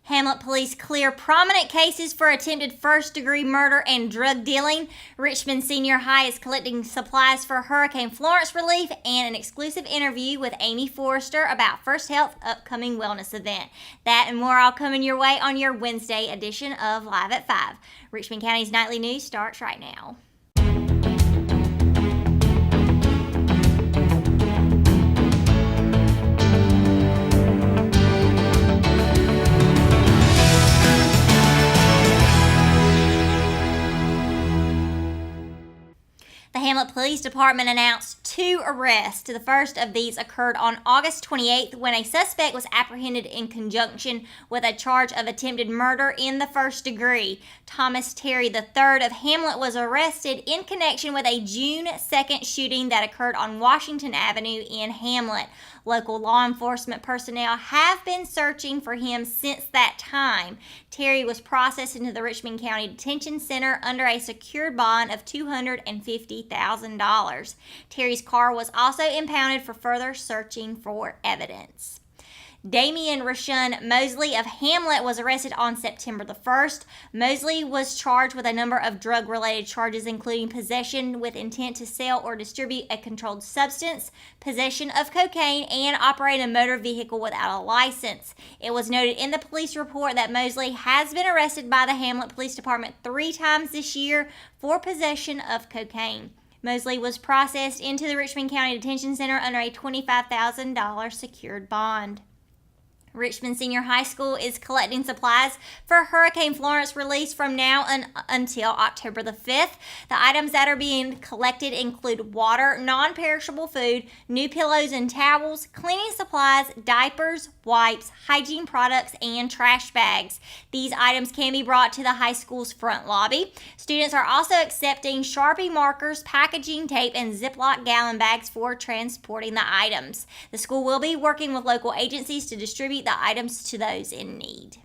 Hamlet police clear prominent cases for attempted first-degree murder and drug dealing. Richmond Senior High is collecting supplies for Hurricane Florence relief, and an exclusive interview with Amy Forrester about First Health's upcoming wellness event. That and more all coming your way on your Wednesday edition of Live at 5. Richmond County's nightly news starts right now. The Hamlet Police Department announced 2 arrests. The first of these occurred on August 28th when a suspect was apprehended in conjunction with a charge of attempted murder in the first degree. Thomas Terry III of Hamlet was arrested in connection with a June 2nd shooting that occurred on Washington Avenue in Hamlet. Local law enforcement personnel have been searching for him since that time. Terry was processed into the Richmond County Detention Center under a secured bond of $250,000. Terry's car was also impounded for further searching for evidence. Damian Rashawn Mosley of Hamlet was arrested on September the 1st. Mosley was charged with a number of drug-related charges, including possession with intent to sell or distribute a controlled substance, possession of cocaine, and operating a motor vehicle without a license. It was noted in the police report that Mosley has been arrested by the Hamlet Police Department 3 times this year for possession of cocaine. Mosley was processed into the Richmond County Detention Center under a $25,000 secured bond. Richmond Senior High School is collecting supplies for Hurricane Florence release from now until October the 5th. The items that are being collected include water, non-perishable food, new pillows and towels, cleaning supplies, diapers, wipes, hygiene products, and trash bags. These items can be brought to the high school's front lobby. Students are also accepting Sharpie markers, packaging tape, and Ziploc gallon bags for transporting the items. The school will be working with local agencies to distribute the items to those in need.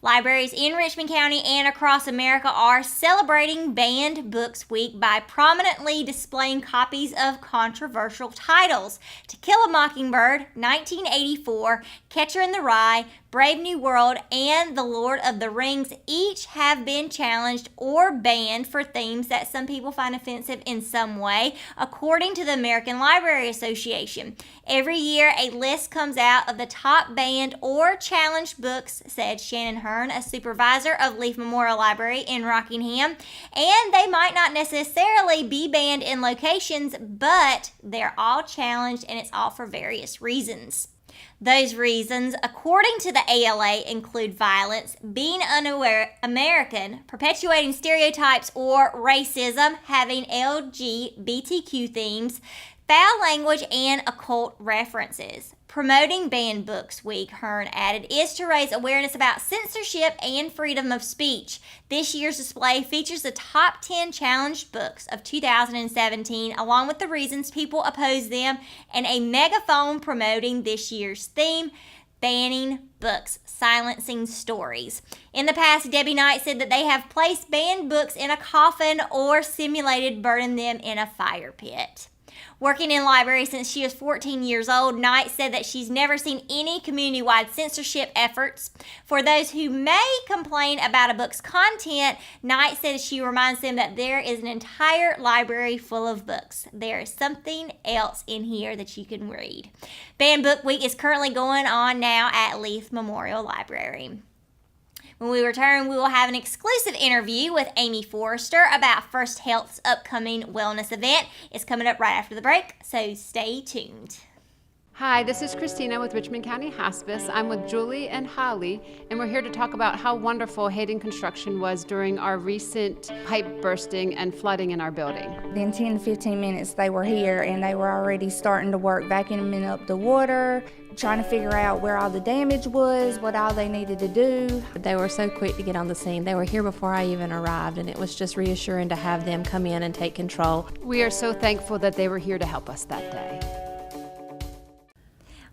Libraries in Richmond County and across America are celebrating Banned Books Week by prominently displaying copies of controversial titles. To Kill a Mockingbird, 1984, Catcher in the Rye, Brave New World, and The Lord of the Rings each have been challenged or banned for themes that some people find offensive in some way, according to the American Library Association. Every year, a list comes out of the top banned or challenged books, said Shannon Hearn, a supervisor of Leaf Memorial Library in Rockingham, and they might not necessarily be banned in locations, but they're all challenged, and it's all for various reasons. Those reasons, according to the ALA, include violence, being un-American, perpetuating stereotypes or racism, having LGBTQ themes, foul language, and occult references. Promoting Banned Books Week, Hearn added, is to raise awareness about censorship and freedom of speech. This year's display features the top 10 challenged books of 2017, along with the reasons people oppose them, and a megaphone promoting this year's theme, banning books, silencing stories. In the past, Debbie Knight said that they have placed banned books in a coffin or simulated burning them in a fire pit. Working in libraries since she was 14 years old, Knight said that she's never seen any community-wide censorship efforts. For those who may complain about a book's content, Knight said she reminds them that there is an entire library full of books. There is something else in here that you can read. Banned Book Week is currently going on now at Leaf Memorial Library. When we return, we will have an exclusive interview with Amy Forrester about First Health's upcoming wellness event. It's coming up right after the break, so stay tuned. Hi, this is Christina with Richmond County Hospice. I'm with Julie and Holly, and we're here to talk about how wonderful Hayden Construction was during our recent pipe bursting and flooding in our building. In 10 to 15 minutes, they were here, and they were already starting to work, vacuuming up the water, trying to figure out where all the damage was, what all they needed to do. They were so quick to get on the scene. They were here before I even arrived, and it was just reassuring to have them come in and take control. We are so thankful that they were here to help us that day.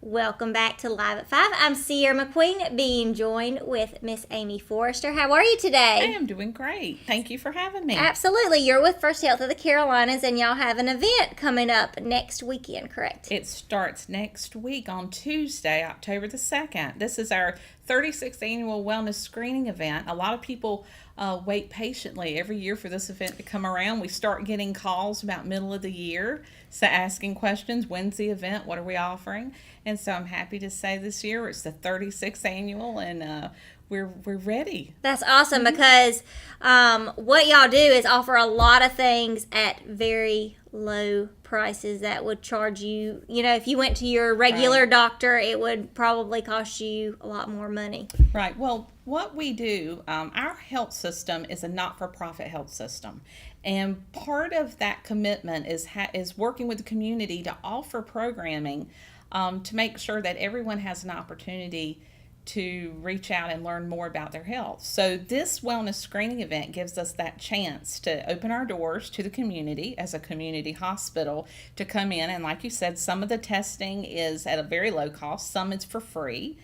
Welcome back to Live at 5. I'm Sierra McQueen, being joined with Miss Amy Forrester. How are you today? I am doing great. Thank you for having me. Absolutely. You're with First Health of the Carolinas, and y'all have an event coming up next weekend, correct? It starts next week on Tuesday, October the 2nd. This is our 36th annual wellness screening event. A lot of people wait patiently every year for this event to come around. We start getting calls about middle of the year, so asking questions, when's the event, what are we offering? And so I'm happy to say this year it's the 36th annual, and we're ready. That's awesome because what y'all do is offer a lot of things at very low prices that would charge you, if you went to your regular doctor, it would probably cost you a lot more money. Right. Well, what we do, our health system is a not-for-profit health system. And part of that commitment is working with the community to offer programming to make sure that everyone has an opportunity to reach out and learn more about their health. So this wellness screening event gives us that chance to open our doors to the community as a community hospital to come in. And like you said, some of the testing is at a very low cost, some is for free.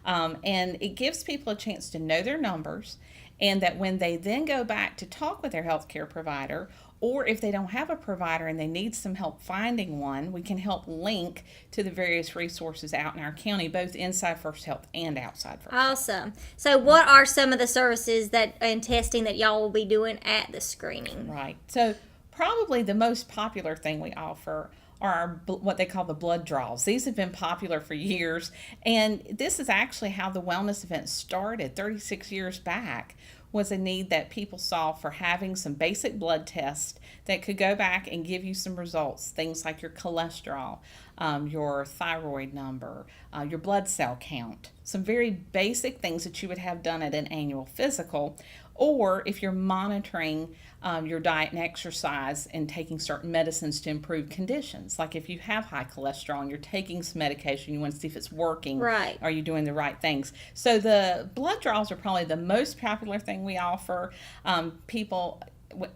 And it gives people a chance to know their numbers, and that when they then go back to talk with their healthcare provider, or if they don't have a provider and they need some help finding one, we can help link to the various resources out in our county, both inside First Health and outside First Health. Awesome. So what are some of the services and testing that y'all will be doing at the screening? Right. So probably the most popular thing we offer are what they call the blood draws. These have been popular for years, and this is actually how the wellness event started 36 years back. Was a need that people saw for having some basic blood tests that could go back and give you some results, things like your cholesterol, your thyroid number, your blood cell count, some very basic things that you would have done at an annual physical, or if you're monitoring your diet and exercise and taking certain medicines to improve conditions. Like if you have high cholesterol and you're taking some medication, you want to see if it's working. Right. Are you doing the right things? So the blood draws are probably the most popular thing we offer. People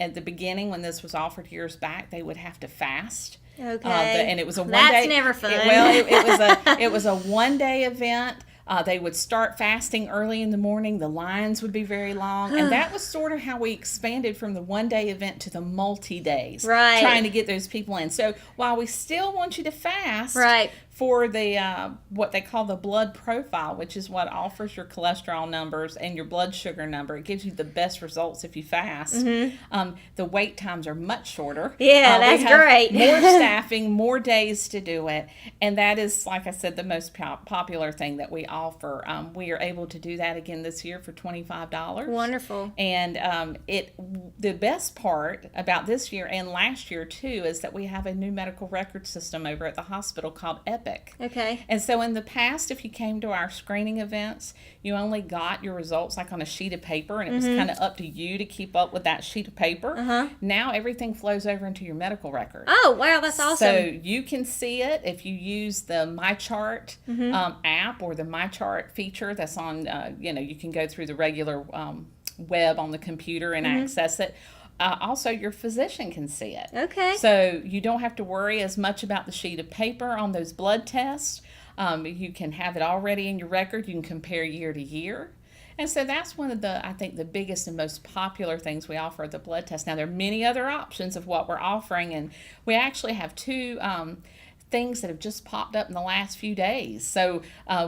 at the beginning, when this was offered years back, they would have to fast. Okay. And it was a one That's day. never fun. It was a 1 day event. They would start fasting early in the morning. The lines would be very long. And that was sort of how we expanded from the 1 day event to the multi-days. Right. Trying to get those people in. So while we still want you to fast for the what they call the blood profile, which is what offers your cholesterol numbers and your blood sugar number, it gives you the best results if you fast. Mm-hmm. The wait times are much shorter. Yeah, that's great. More staffing, more days to do it. And that is, like I said, the most popular thing that we offer. We are able to do that again this year for $25. Wonderful. And the best part about this year and last year too is that we have a new medical record system over at the hospital called Epic. Okay. And so in the past, if you came to our screening events, you only got your results like on a sheet of paper, and it was kind of up to you to keep up with that sheet of paper. Now everything flows over into your medical record. Oh, wow, that's awesome. So you can see it if you use the MyChart app or the MyChart feature that's on, you can go through the regular web on the computer and access it. Also, your physician can see it. Okay. So you don't have to worry as much about the sheet of paper on those blood tests. You can have it already in your record. You can compare year to year. And so that's one of I think the biggest and most popular things we offer at the blood test. Now, there are many other options of what we're offering, and we actually have two things that have just popped up in the last few days. So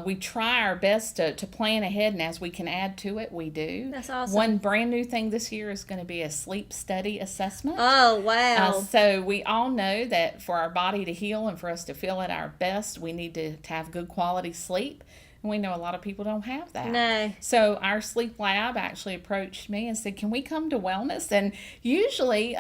we try our best to plan ahead, and as we can add to it, we do. That's awesome. One brand new thing this year is going to be a sleep study assessment. Oh, wow. So we all know that for our body to heal and for us to feel at our best, we need to have good quality sleep. And we know a lot of people don't have that. No. So our sleep lab actually approached me and said, can we come to wellness? And usually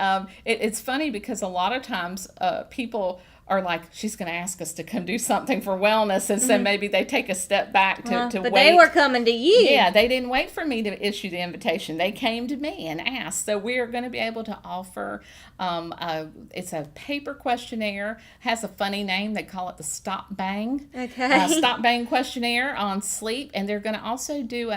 it's funny because a lot of times people are like, she's going to ask us to come do something for wellness, and so maybe they take a step back to but wait. They were coming to you. Yeah, they didn't wait for me to issue the invitation. They came to me and asked. So we are going to be able to offer, it's a paper questionnaire, has a funny name. They call it the Stop Bang. Okay. Stop Bang questionnaire on sleep, and they're going to also do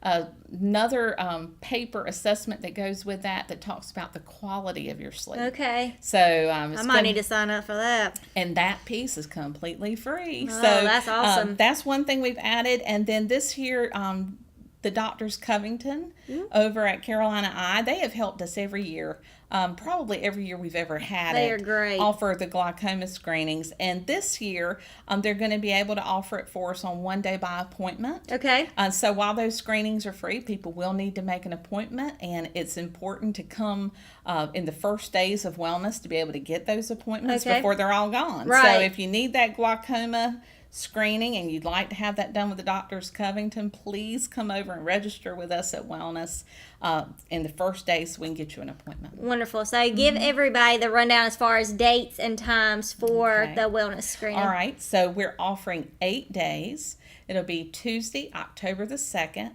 another paper assessment that goes with that talks about the quality of your sleep. Okay. So I might need to sign up for that. And that piece is completely free. Oh, So that's awesome. That's one thing we've added. And then this year, the Doctors Covington over at Carolina Eye. They have helped us every year, probably every year we've ever had They it. are great. Offer the glaucoma screenings. And this year, they're going to be able to offer it for us on 1 day by appointment. Okay. So while those screenings are free, people will need to make an appointment, and it's important to come in the first days of wellness to be able to get those appointments before they're all gone. Right. So if you need that glaucoma screening and you'd like to have that done with the Doctors Covington, please come over and register with us at Wellness in the first day so we can get you an appointment. Wonderful. So give everybody the rundown as far as dates and times for the wellness screening. All right. So we're offering 8 days. It'll be Tuesday, October the 2nd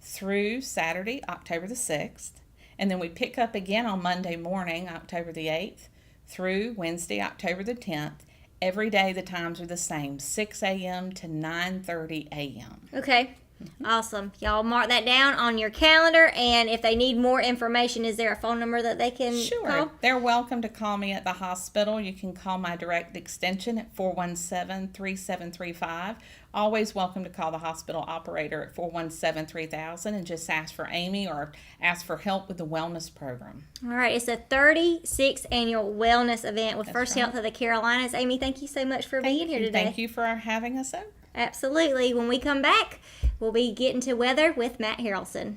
through Saturday, October the 6th. And then we pick up again on Monday morning, October the 8th through Wednesday, October the 10th. Every day the times are the same, 6 a.m. to 9:30 a.m. Okay. Awesome. Y'all mark that down on your calendar, and if they need more information, is there a phone number that they can call? They're welcome to call me at the hospital. You can call my direct extension at 417-3735. Always welcome to call the hospital operator at 417-3000 and just ask for Amy or ask for help with the wellness program. All right. It's a 36th annual wellness event with First right. Health of the Carolinas. Amy, thank you so much for being here today. Thank you for having us over. Absolutely. When we come back, we'll be getting to weather with Matt Harrelson.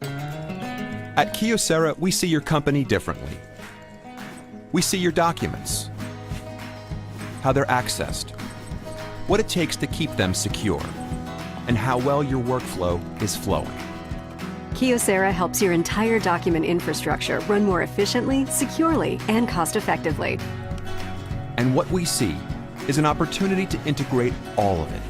At Kyocera, we see your company differently. We see your documents, how they're accessed, what it takes to keep them secure, and how well your workflow is flowing. Kyocera helps your entire document infrastructure run more efficiently, securely, and cost-effectively. And what we see is an opportunity to integrate all of it.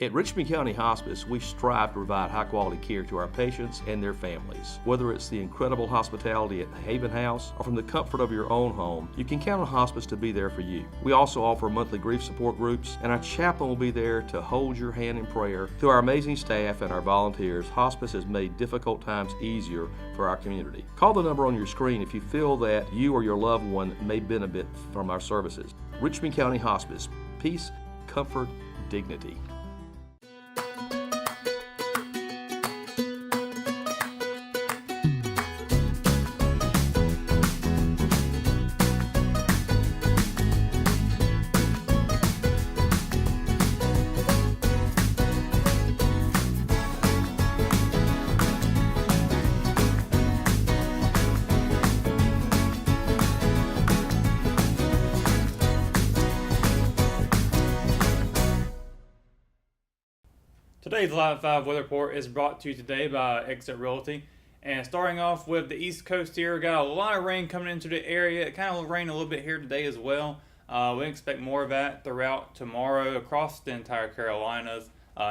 At Richmond County Hospice, we strive to provide high-quality care to our patients and their families. Whether it's the incredible hospitality at the Haven House or from the comfort of your own home, you can count on Hospice to be there for you. We also offer monthly grief support groups, and our chaplain will be there to hold your hand in prayer. Through our amazing staff and our volunteers, Hospice has made difficult times easier for our community. Call the number on your screen if you feel that you or your loved one may benefit from our services. Richmond County Hospice. Peace, comfort, dignity. Today's Live 5 weather report is brought to you today by Exit Realty. And starting off with the East Coast here, got a lot of rain coming into the area. It kind of rained a little bit here today as well. We expect more of that throughout tomorrow across the entire Carolinas.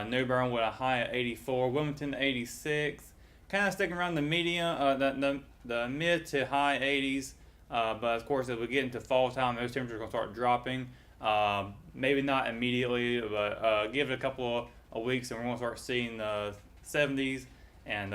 New Bern with a high of 84, Wilmington 86. Kind of sticking around the medium, the mid to high 80s. But of course, as we get into fall time, those temperatures are going to start dropping. Maybe not immediately, but give it a couple of weeks and we're going to start seeing the 70s and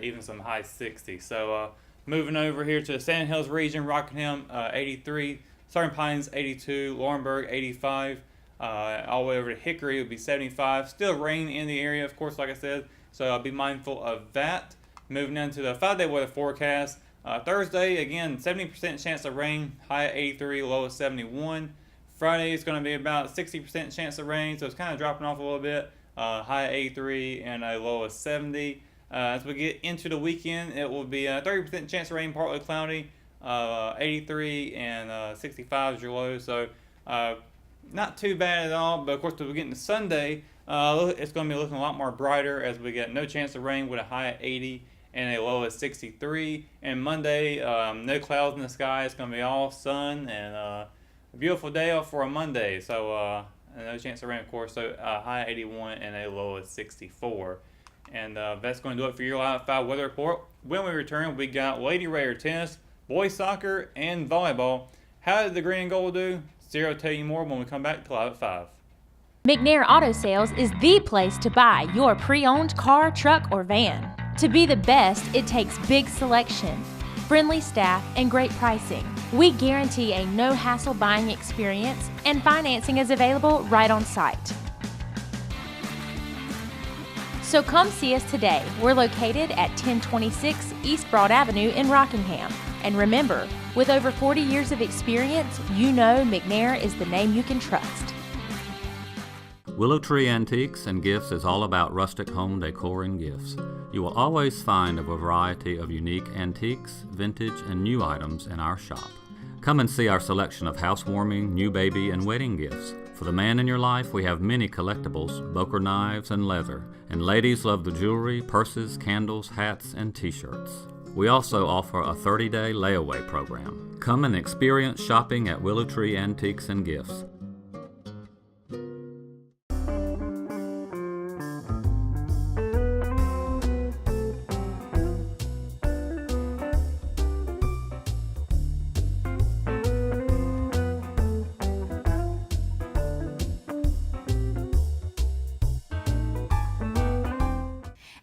even some high 60s. So moving over here to the Sand Hills region, Rockingham 83, Southern Pines 82, Laurinburg 85, all the way over to Hickory would be 75. Still rain in the area, of course, like I said, so be mindful of that. Moving into the 5-day weather forecast, Thursday, again, 70% chance of rain, high at 83, low at 71. Friday is going to be about 60% chance of rain, so it's kind of dropping off a little bit. High at 83 and a low of 70. As we get into the weekend, it will be a 30% chance of rain, partly cloudy, 83 and 65 is your low. So not too bad at all. But of course, as we get into Sunday, it's going to be looking a lot more brighter as we get no chance of rain with a high at 80 and a low of 63. And Monday, no clouds in the sky. It's going to be all sun and a beautiful day for a Monday. So no chance of rain, of course. So high 81 and a low of 64. And that's going to do it for your Live 5 weather report. When we return, we got Lady Raider tennis, boys soccer, and volleyball. How did the green and gold do? Sarah will tell you more when we come back to Live at 5. McNair Auto Sales is the place to buy your pre-owned car, truck, or van. To be the best, it takes big selection. friendly staff, and great pricing. We guarantee a no-hassle buying experience, and financing is available right on site. So come see us today. We're located at 1026 East Broad Avenue in Rockingham. And remember, with over 40 years of experience, you know McNair is the name you can trust. Willow Tree Antiques and Gifts is all about rustic home decor and gifts. You will always find a variety of unique antiques, vintage, and new items in our shop. Come and see our selection of housewarming, new baby, and wedding gifts. For the man in your life, we have many collectibles, Boker knives, and leather. And ladies love the jewelry, purses, candles, hats, and t-shirts. We also offer a 30-day layaway program. Come and experience shopping at Willow Tree Antiques and Gifts.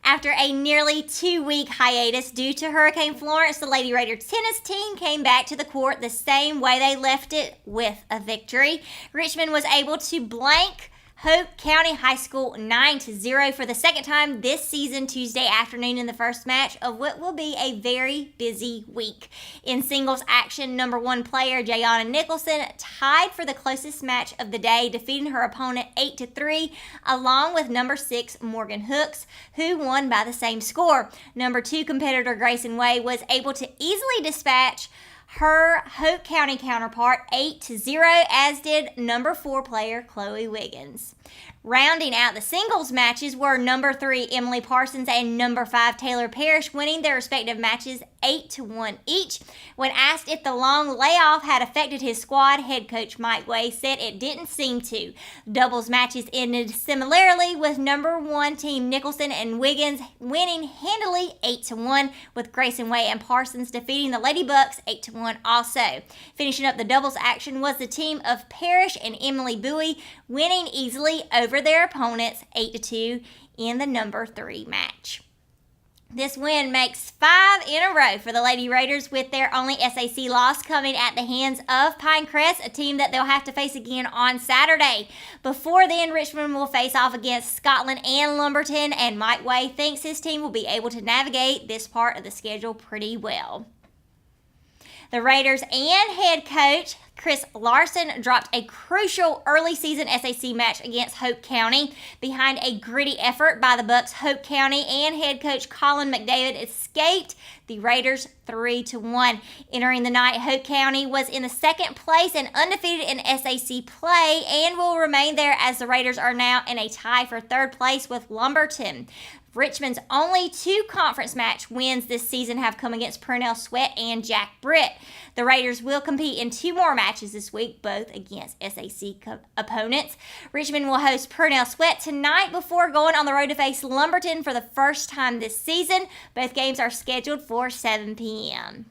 After a nearly 2-week hiatus due to Hurricane Florence, the Lady Raiders tennis team came back to the court the same way they left it, with a victory. Richmond was able to blank Hope County High School 9-0 for the second time this season Tuesday afternoon in the first match of what will be a very busy week. In singles action, number 1 player Jayana Nicholson tied for the closest match of the day, defeating her opponent 8-3, along with number 6 Morgan Hooks, who won by the same score. Number 2 competitor Grayson Way was able to easily dispatch her Hope County counterpart 8-0, as did number 4 player Chloe Wiggins. Rounding out the singles matches were number 3 Emily Parsons and number 5 Taylor Parrish, winning their respective matches 8-1 each. When asked if the long layoff had affected his squad, head coach Mike Way said it didn't seem to. Doubles matches ended similarly, with number 1 team Nicholson and Wiggins winning handily 8-1, with Grayson Way and Parsons defeating the Lady Bucks 8-1 also. Finishing up the doubles action was the team of Parrish and Emily Bowie, winning easily over their opponents 8-2 in the number 3 match. This win makes 5 in a row for the Lady Raiders, with their only SAC loss coming at the hands of Pinecrest, a team that they'll have to face again on Saturday. Before then, Richmond will face off against Scotland and Lumberton, and Mike Way thinks his team will be able to navigate this part of the schedule pretty well. The Raiders and head coach Chris Larson dropped a crucial early season SAC match against Hope County. Behind a gritty effort by the Bucks, Hope County and head coach Colin McDavid escaped the Raiders 3-1. Entering the night, Hope County was in the second place and undefeated in SAC play, and will remain there as the Raiders are now in a tie for third place with Lumberton. Richmond's only 2 conference match wins this season have come against Purnell Sweat and Jack Britt. The Raiders will compete in 2 more matches this week, both against SAC opponents. Richmond will host Purnell Sweat tonight before going on the road to face Lumberton for the first time this season. Both games are scheduled for 7 p.m.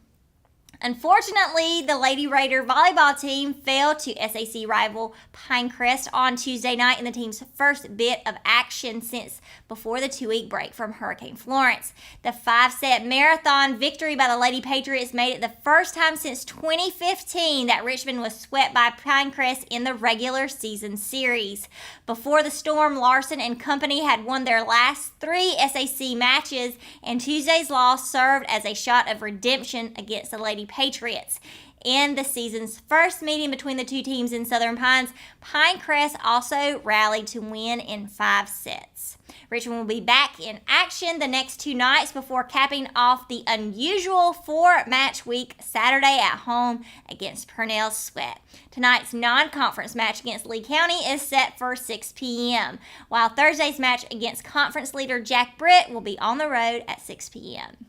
Unfortunately, the Lady Raider volleyball team fell to SAC rival Pinecrest on Tuesday night in the team's first bit of action since before the 2-week break from Hurricane Florence. The 5-set marathon victory by the Lady Patriots made it the first time since 2015 that Richmond was swept by Pinecrest in the regular season series. Before the storm, Larson and company had won their last 3 SAC matches, and Tuesday's loss served as a shot of redemption against the Lady Patriots. In the season's first meeting between the 2 teams in Southern Pines, Pinecrest also rallied to win in 5 sets. Richmond will be back in action the next 2 nights before capping off the unusual 4-match week Saturday at home against Purnell Sweat. Tonight's non-conference match against Lee County is set for 6 p.m., while Thursday's match against conference leader Jack Britt will be on the road at 6 p.m.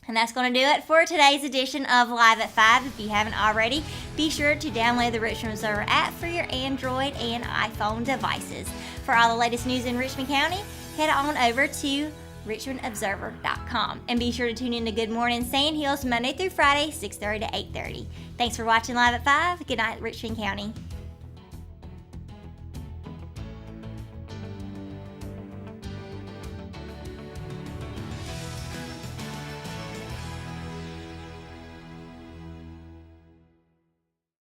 And that's going to do it for today's edition of Live at 5. If you haven't already, be sure to download the Richmond Observer app for your Android and iPhone devices. For all the latest news in Richmond County, head on over to richmondobserver.com. And be sure to tune in to Good Morning Sand Hills Monday through Friday, 6:30 to 8:30. Thanks for watching Live at 5. Good night, Richmond County.